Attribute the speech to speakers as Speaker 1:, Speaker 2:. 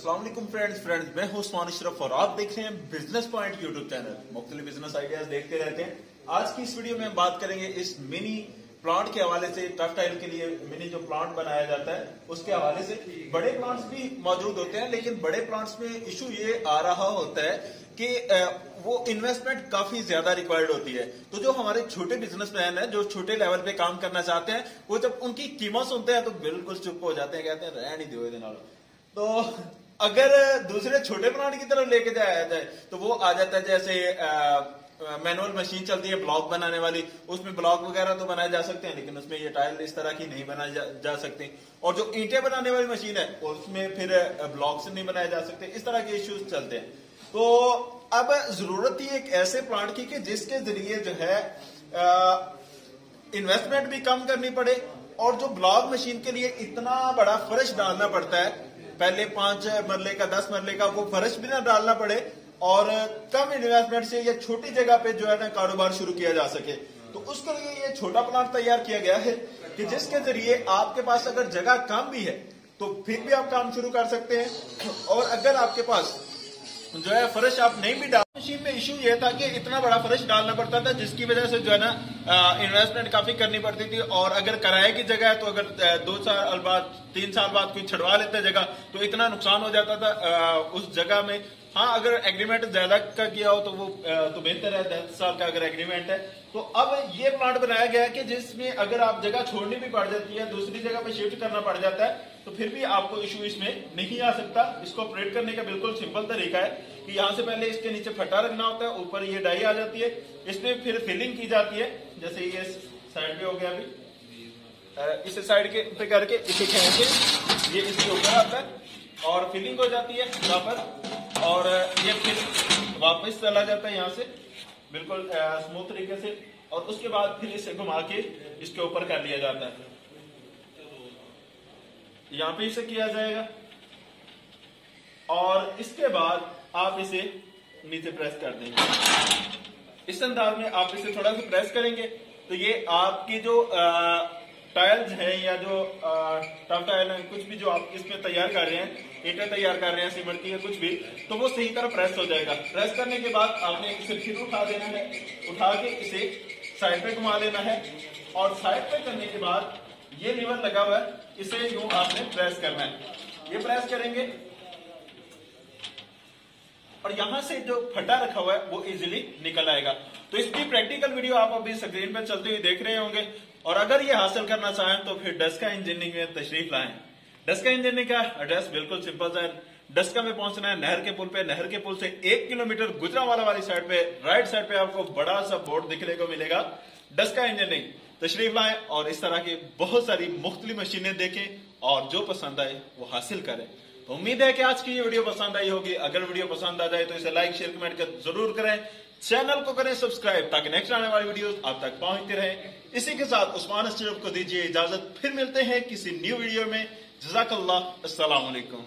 Speaker 1: अस्सलाम वालेकुम फ्रेंड्स, मैं हूं उस्मान अशरफ और आप देख रहे हैं बिजनेस पॉइंट यूट्यूब चैनल। मुख्तलिफ बिजनेस आइडियाज देखते रहते हैं। आज की इस वीडियो में हम बात करेंगे इस मिनी प्लांट के हवाले से। टफ टाइल के लिए मिनी जो प्लांट बनाया जाता है उसके हवाले से। बड़े प्लांट्स भी मौजूद होते हैं, लेकिन बड़े प्लांट्स में इशू ये आ रहा होता है कि वो इन्वेस्टमेंट काफी ज्यादा रिक्वायर्ड होती है। तो जो हमारे छोटे बिजनेसमैन हैं, जो छोटे लेवल पे काम करना चाहते हैं, वो जब उनकी कीमत सुनते हैं तो बिल्कुल चुप हो जाते हैं, कहते हैं रहने दो ये दिन। तो अगर दूसरे छोटे प्लांट की तरफ लेके जाया जाए तो वो आ जाता है जैसे मैनुअल मशीन चलती है ब्लॉक बनाने वाली, उसमें ब्लॉक वगैरह तो बनाए जा सकते हैं, लेकिन उसमें ये टाइल इस तरह की नहीं बनाई जा सकती। और जो ईंटें बनाने वाली मशीन है उसमें फिर ब्लॉक से नहीं बनाए जा सकते। इस तरह के इश्यूज चलते हैं। तो अब जरूरत थी एक ऐसे प्लांट की कि जिसके जरिए जो है इन्वेस्टमेंट भी कम करनी पड़े, और जो ब्लॉक मशीन के लिए इतना बड़ा फर्श डालना पड़ता है, पहले 5 मरले का 10 मरले का, वो फर्श भी ना डालना पड़े और कम इन्वेस्टमेंट से ये छोटी जगह पे जो है ना कारोबार शुरू किया जा सके। तो उसके लिए ये छोटा प्लांट तैयार किया गया है कि जिसके जरिए आपके पास अगर जगह कम भी है तो फिर भी आप काम शुरू कर सकते हैं। और अगर आपके पास जो है फर्श आप नहीं भी डाल, मशीन में इशू ये था कि इतना बड़ा फर्श डालना पड़ता था, जिसकी वजह से जो है ना इन्वेस्टमेंट काफी करनी पड़ती थी। और अगर किराए की जगह है तो अगर 2 साल बाद 3 साल बाद कोई छड़वा लेता है जगह तो इतना नुकसान हो जाता था उस जगह में। हाँ, अगर एग्रीमेंट ज्यादा का किया हो तो वो तो बेहतर है, 10 साल का अगर एग्रीमेंट है। तो अब ये प्लांट बनाया गया है कि जिसमें अगर आप जगह छोड़नी भी पड़ जाती है, दूसरी जगह पे शिफ्ट करना पड़ जाता है, तो फिर भी आपको इशू इसमें नहीं आ सकता। इसको ऑपरेट करने का बिल्कुल सिंपल तरीका है कि यहाँ से पहले इसके नीचे फटा रखना होता है, ऊपर ये डाई आ जाती है, इसमें फिर फिलिंग की जाती है। जैसे ये साइड पे हो गया, अभी इस साइड के पे करके इसे खींच के ये इसके ऊपर आता है और फिलिंग हो जाती है यहाँ पर, और ये फिर वापस चला जाता है यहाँ से बिल्कुल स्मूथ तरीके से, और उसके बाद फिर इसे घुमा के इसके ऊपर कर लिया जाता है। यहाँ पे इसे किया जाएगा और इसके बाद आप इसे नीचे प्रेस कर देंगे। इस अंदाज में आप इसे थोड़ा सा प्रेस करेंगे तो ये आपकी जो टाइल्स हैं या जो टफ टाइल है, कुछ भी जो आप इसमें तैयार कर रहे हैं, ईंटें तैयार कर रहे हैं सीमेंट की या कुछ भी, तो वो सही तरह प्रेस हो जाएगा। प्रेस करने के बाद आपने इसे फिर उठा देना है, उठा के इसे साइड पे घुमा देना है, और साइड पे करने के बाद ये लीवर लगा हुआ है, इसे यूं आपने प्रेस करना है। ये प्रेस करेंगे और यहां से जो फटा रखा हुआ है वो इजीली निकल आएगा। तो इसकी प्रैक्टिकल वीडियो आप अभी स्क्रीन पर चलते हुए देख रहे होंगे। और अगर ये हासिल करना चाहें तो फिर डस्का इंजीनियरिंग में तशरीफ लाएं। डस्का इंजीनियरिंग का एड्रेस बिल्कुल सिंपल है। डस्का में पहुंचना है नहर के पुल पे, नहर के पुल से 1 किलोमीटर गुजरांवाला वाली साइड पे राइट साइड पे आपको बड़ा सा बोर्ड दिखने को मिलेगा, डस्का इंजीनियरिंग। तशरीफ लाएं और इस तरह की बहुत सारी मुख्तलिफ मशीनें देखें और जो पसंद आए वो हासिल करें। तो उम्मीद है कि आज की ये वीडियो पसंद आई होगी। अगर वीडियो पसंद आ जाए तो इसे लाइक शेयर कमेंट कर जरूर करें, चैनल को करें सब्सक्राइब ताकि नेक्स्ट आने वाली वीडियोस आप तक पहुंचती रहे। इसी के साथ उस्मान अशरफ को दीजिए इजाजत, फिर मिलते हैं किसी न्यू वीडियो में। जज़ाकल्लाह, अस्सलाम वालेकुम।